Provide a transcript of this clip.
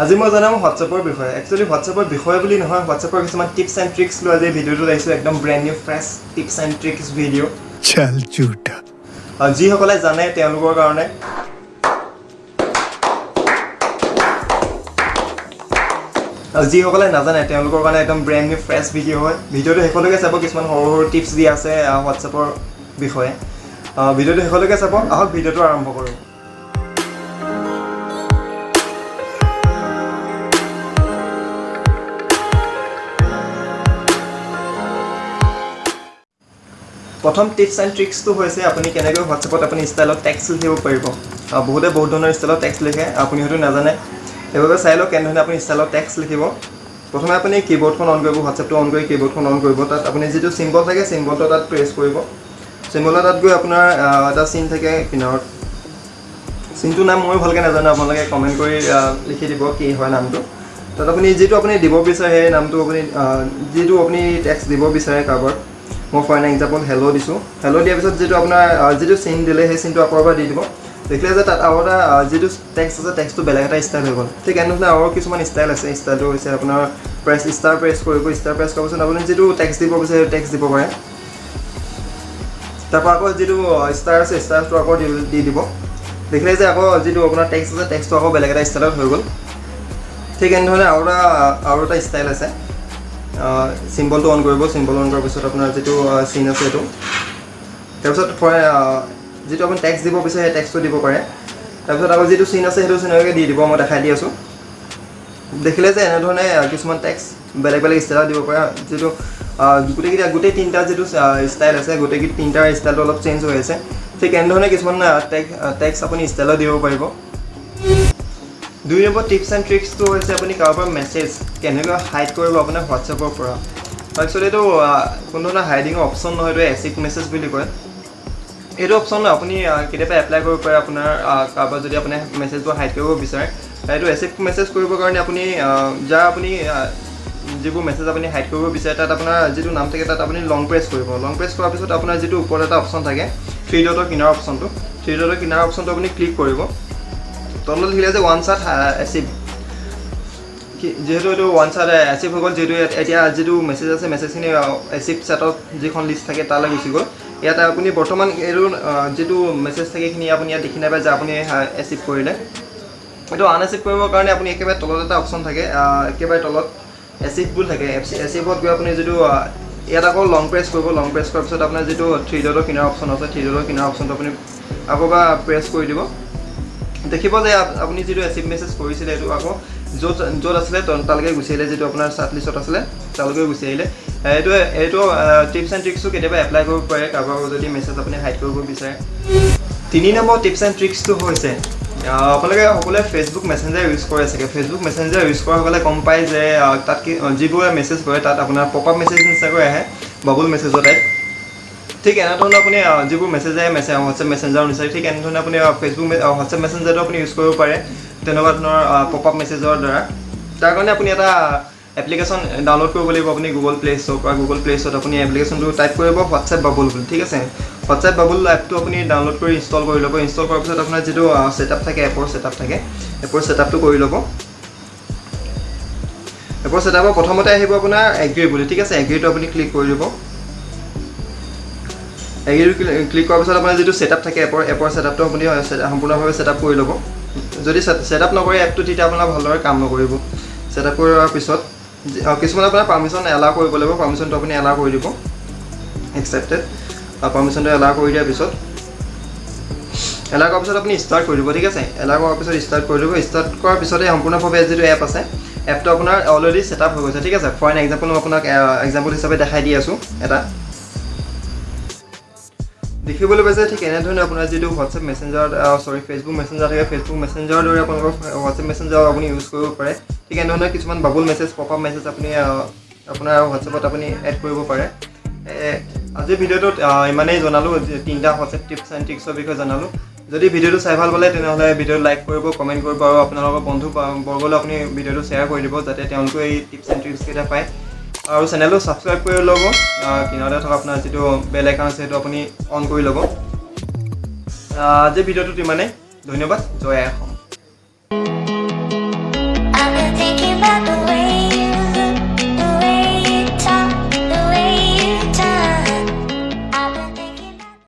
আজি মই জনাম হোৱাটছএপৰ বিষয়ে। একচুৱেলি হোৱাটছএপৰ বিষয়ে বুলি নহয়, হোৱাটছএপৰ কিছুমান টিপছ এণ্ড ট্ৰিক্স লৈ আজি ভিডিঅ'টো আহিছোঁ, একদম brand new fresh tips and tricks video'. চল ঝুটা। যিসকলে জানে তেওঁলোকৰ কাৰণে, আৰু যিসকলে নাজানে তেওঁলোকৰ কাৰণে একদম ব্ৰেণ্ড নিউ ফ্ৰেছ ভিডিঅ' হয়। ভিডিঅ'টো শেষলৈকে চাব, কিছুমান সৰু সৰু টিপছ দিয়া আছে হোৱাটছএপৰ বিষয়ে। ভিডিঅ'টো শেষলৈকে চাব। আহক ভিডিঅ'টো আৰম্ভ কৰোঁ। প্ৰথম টিপছ এণ্ড ট্ৰিক্সটো হৈছে আপুনি কেনেকৈ হোৱাটছএপত আপুনি ষ্টাইলত টেক্সট লিখিব পাৰিব। বহুতে বহুত ধৰণৰ ষ্টাইলত টেক্সট লিখে, আপুনি হয়তো নাজানে। সেইবাবে চাই লওক কেনেধৰণে আপুনি ষ্টাইলত টেক্সট লিখিব। প্ৰথমে আপুনি কীবৰ্ডখন অন কৰিব, হোৱাটছএপটো অন কৰি কীবৰ্ডখন অন কৰিব। তাত আপুনি যিটো চিম্বল থাকে চিম্বলটো তাত প্ৰেছ কৰিব। চিম্বলৰ তাত গৈ আপোনাৰ এটা চিন থাকে কিনাৰত। চিনটোৰ নাম মই ভালকৈ নাজানো, আপোনালোকে কমেণ্ট কৰি লিখি দিব কি হয় নামটো। তাত আপুনি যিটো আপুনি দিব বিচাৰে সেই নামটো আপুনি যিটো আপুনি টেক্সট দিব বিচাৰে কাৰোবাক। মই ফৰ এন এক্সাম্পল হেল্ল' দিছোঁ। হেল্ল' দিয়াৰ পিছত যিটো আপোনাৰ যিটো চিন দিলে সেই চিনটো আকৌ এবাৰ দি দিব। দেখিলে যে তাত আৰু এটা যিটো টেক্সট আছে টেক্সটটো বেলেগ এটা ষ্টাইল হৈ গ'ল। ঠিক এনেধৰণে আৰু কিছুমান ষ্টাইল আছে। ষ্টাইলটো হৈছে আপোনাৰ ষ্টাৰ প্ৰেছ কৰিব। ষ্টাৰ প্ৰেছ কৰাৰ পিছত আপুনি যিটো টেক্সট দিব বিচাৰে সেইটো টেক্সট দিব পাৰে। তাৰপৰা আকৌ যিটো ষ্টাৰ আছে ষ্টাৰটো আকৌ দি দিব। দেখিলে যে আকৌ যিটো আপোনাৰ টেক্সট আছে টেক্সটটো আকৌ বেলেগ এটা ষ্টাইলত হৈ গ'ল। ঠিক এনেধৰণে আৰু এটা ষ্টাইল আছে। চিম্বলটো অন কৰিব। চিম্বল অন কৰাৰ পিছত আপোনাৰ যিটো চিন আছে সেইটো, তাৰপিছত যিটো আপুনি টেক্সট দিব বিচাৰে সেই টেক্সটটো দিব পাৰে। তাৰপিছত আকৌ যিটো চিন আছে সেইটো চিনকে দি দিব। মই দেখাই দি আছোঁ। দেখিলে যে এনেধৰণে কিছুমান টেক্সট বেলেগ বেলেগ ষ্টাইলত দিব পাৰে। যিটো গোটেই তিনিটা যিটো ষ্টাইল আছে গোটেই তিনিটাৰ ষ্টাইলটো অলপ চেঞ্জ হৈ আছে। ঠিক এনেধৰণে কিছুমান টেক্সট আপুনি ষ্টাইলত দিব পাৰিব। 2 নম্বৰ টিপছ এণ্ড ট্ৰিক্সটো হৈছে আপুনি কাৰোবাৰ মেছেজ কেনেকৈ হাইড কৰিব আপোনাৰ হোৱাটছএপৰ পৰা। একচুৱেলি এইটো কোনো ধৰণৰ হাইডিঙৰ অপশ্যন নহয়, এইটো এচিভ মেছেজ বুলি কয়। এইটো অপশ্যন আপুনি কেতিয়াবা এপ্লাই কৰিব পাৰে আপোনাৰ কাৰোবাৰ যদি আপুনি মেছেজবোৰ হাইড কৰিব বিচাৰে। এইটো এচিভ মেছেজ কৰিবৰ কাৰণে আপুনি আপুনি যিবোৰ মেছেজ আপুনি হাইড কৰিব বিচাৰে তাত আপোনাৰ যিটো নাম থাকে তাত আপুনি লং প্ৰেছ কৰিব। লং প্ৰেছ কৰাৰ পিছত আপোনাৰ যিটো ওপৰত এটা অপশ্যন থাকে 3 ডটৰ কিনাৰ অপশ্যনটো, 3 ডটৰ কিনাৰ অপশ্যনটো আপুনি ক্লিক কৰিব। তলত লিখিলে যে ওৱান শ্বট এচিভ, যিহেতু এইটো ওৱান শ্বট এচিভ হৈ গ'ল। যিহেতু এতিয়া যিটো মেছেজ আছে মেছেজখিনি এচিভ ছেটত যিখন লিষ্ট থাকে তালৈ গুচি গ'ল। ইয়াত আপুনি বৰ্তমান এইটো যিটো মেছেজ থাকে সেইখিনি আপুনি ইয়াত দেখি নাপায় যে আপুনি এচিভ কৰিলে। এইটো আনএচিভ কৰিবৰ কাৰণে আপুনি একেবাৰে তলত এটা অপশ্যন থাকে, একেবাৰে তলত এচিভ বুলি থাকে। এচিভত গৈ আপুনি যিটো ইয়াত আকৌ লং প্ৰেছ কৰিব। লং প্ৰেছ কৰাৰ পিছত আপোনাৰ যিটো 3 ডটৰ কিনাৰ অপশ্যন আছে 3 ডটৰ কিনাৰ অপশ্যনটো আপুনি আকৌ এবাৰ প্ৰেছ কৰি দিব। দেখিব যে আপুনি যিটো এচিভ মেছেজ কৰিছিলে এইটো আকৌ য'ত আছিলে তালৈকে গুচি আহিলে। যিটো আপোনাৰ চাৰ্ট লিষ্টত আছিলে তালৈকে গুচি আহিলে। এইটো টিপছ এণ্ড ট্ৰিক্সটো কেতিয়াবা এপ্লাই কৰিব পাৰে কাৰোবাৰ যদি মেছেজ আপুনি হাইড কৰিব বিচাৰে। 3 নম্বৰ টিপছ এণ্ড ট্ৰিক্সটো হৈছে আপোনালোকে সকলোৱে ফেচবুক মেছেঞ্জাৰ ইউজ কৰে চাগে। ফেচবুক মেছেঞ্জাৰ ইউজ কৰাসকলে গম পায় যে তাত যিবোৰে মেছেজ কৰে তাত আপোনাৰ পপ আপ মেছেজ নিচিনাকৈ আহে, বাবুল মেছেজৰ টাইপ। ঠিক এনেধৰণৰ আপুনি যিবোৰ মেছেজ আহে হোৱাটছএপ মেছেঞ্জাৰ অনুসৰি ঠিক এনেধৰণে আপুনি ফেচবুক হোৱাটছএপ মেছেঞ্জাৰটো আপুনি ইউজ কৰিব পাৰে তেনেকুৱা ধৰণৰ পপ আপ মেছেজৰ দ্বাৰা। তাৰ কাৰণে আপুনি এটা এপ্লিকেশ্যন ডাউনলোড কৰিব লাগিব। আপুনি গুগল প্লে ষ্ট'ৰ পৰা গুগল প্লে ষ্ট'ৰত আপুনি এপ্লিকেশ্যনটো টাইপ কৰিব হোৱাটছএপ বাবুল বুলি। ঠিক আছে, হোৱাটছএপ বাবুল এপটো আপুনি ডাউনলোড কৰি ইনষ্টল কৰি ল'ব। ইনষ্টল কৰাৰ পিছত আপোনাৰ যিটো ছেটআপ থাকে এপৰ ছেটআপটো কৰি ল'ব। এপৰ ছেটআপৰ প্ৰথমতে আহিব আপোনাৰ এগ্ৰী বুলি। ঠিক আছে, এগ্ৰীটো আপুনি ক্লিক কৰি দিব। এগ্ৰীটো ক্লিক কৰাৰ পিছত আপোনাৰ যিটো ছেটআপ থাকে এপৰ ছেটআপটো আপুনি সম্পূৰ্ণভাৱে ছেটআপ কৰি ল'ব। যদি ছেটআপ নকৰে এপটো তেতিয়া আপোনাৰ ভালদৰে কাম নকৰিব। ছেটআপ কৰাৰ পিছত কিছুমান আপোনাৰ পাৰ্মিশ্যন এলাউ কৰিব লাগিব। পাৰ্মিশ্যনটো আপুনি এলাউ কৰি দিব, একচেপ্টেড। পাৰ্মিশ্যনটো এলাউ কৰি দিয়াৰ পিছত এলাউ কৰাৰ পিছত আপুনি ষ্টাৰ্ট কৰি দিব। ঠিক আছে, এলাউ কৰাৰ পিছত ষ্টাৰ্ট কৰি দিব। ষ্টাৰ্ট কৰাৰ পিছতে সম্পূৰ্ণভাৱে যিটো এপ আছে এপটো আপোনাৰ অলৰেডি ছেটআপ হৈ গৈছে। ঠিক আছে, ফৰ এন এক্সাম্পল মই আপোনাক এক্সাম্পল হিচাপে দেখাই দি আছোঁ এটা। দেখিবলৈ পাইছে ঠিক এনেধৰণে আপোনাৰ যিটো হোৱাটছএপ মেছেঞ্জাৰ ফেচবুক মেছেঞ্জাৰ থাকে ফেচবুক মেছেঞ্জাৰৰ দৰে আপোনালোকৰ হোৱাটছএপ মেছেঞ্জাৰ আপুনি ইউজ কৰিব পাৰে। ঠিক এনেধৰণে কিছুমান Babul message pop up message আপুনি আপোনাৰ হোৱাটছএপত আপুনি এড কৰিব পাৰে। আজিৰ ভিডিঅ'টোত ইমানেই জনালোঁ, 3টা হোৱাটছএপ টিপছ এণ্ড ট্ৰিক্সৰ বিষয়ে জনালোঁ। যদি ভিডিঅ'টো চাই ভাল পালে তেনেহ'লে ভিডিঅ'টো লাইক কৰিব, কমেণ্ট কৰিব আৰু আপোনালোকৰ বন্ধু বৰ্গলৈ আপুনি ভিডিঅ'টো শ্বেয়াৰ কৰি দিব যাতে তেওঁলোকে এই টিপছ এণ্ড ট্ৰিক্সকেইটা পায়। আৰু চেনেলটো ছাবস্ক্ৰাইব কৰি ল'ব। কিনাৰতে থকা আপোনাৰ যিটো বেল আইকন আছে সেইটো আপুনি অন কৰি ল'ব। আজিৰ ভিডিঅ'টোত ইমানেই। ধন্যবাদ। জয় আই অসম।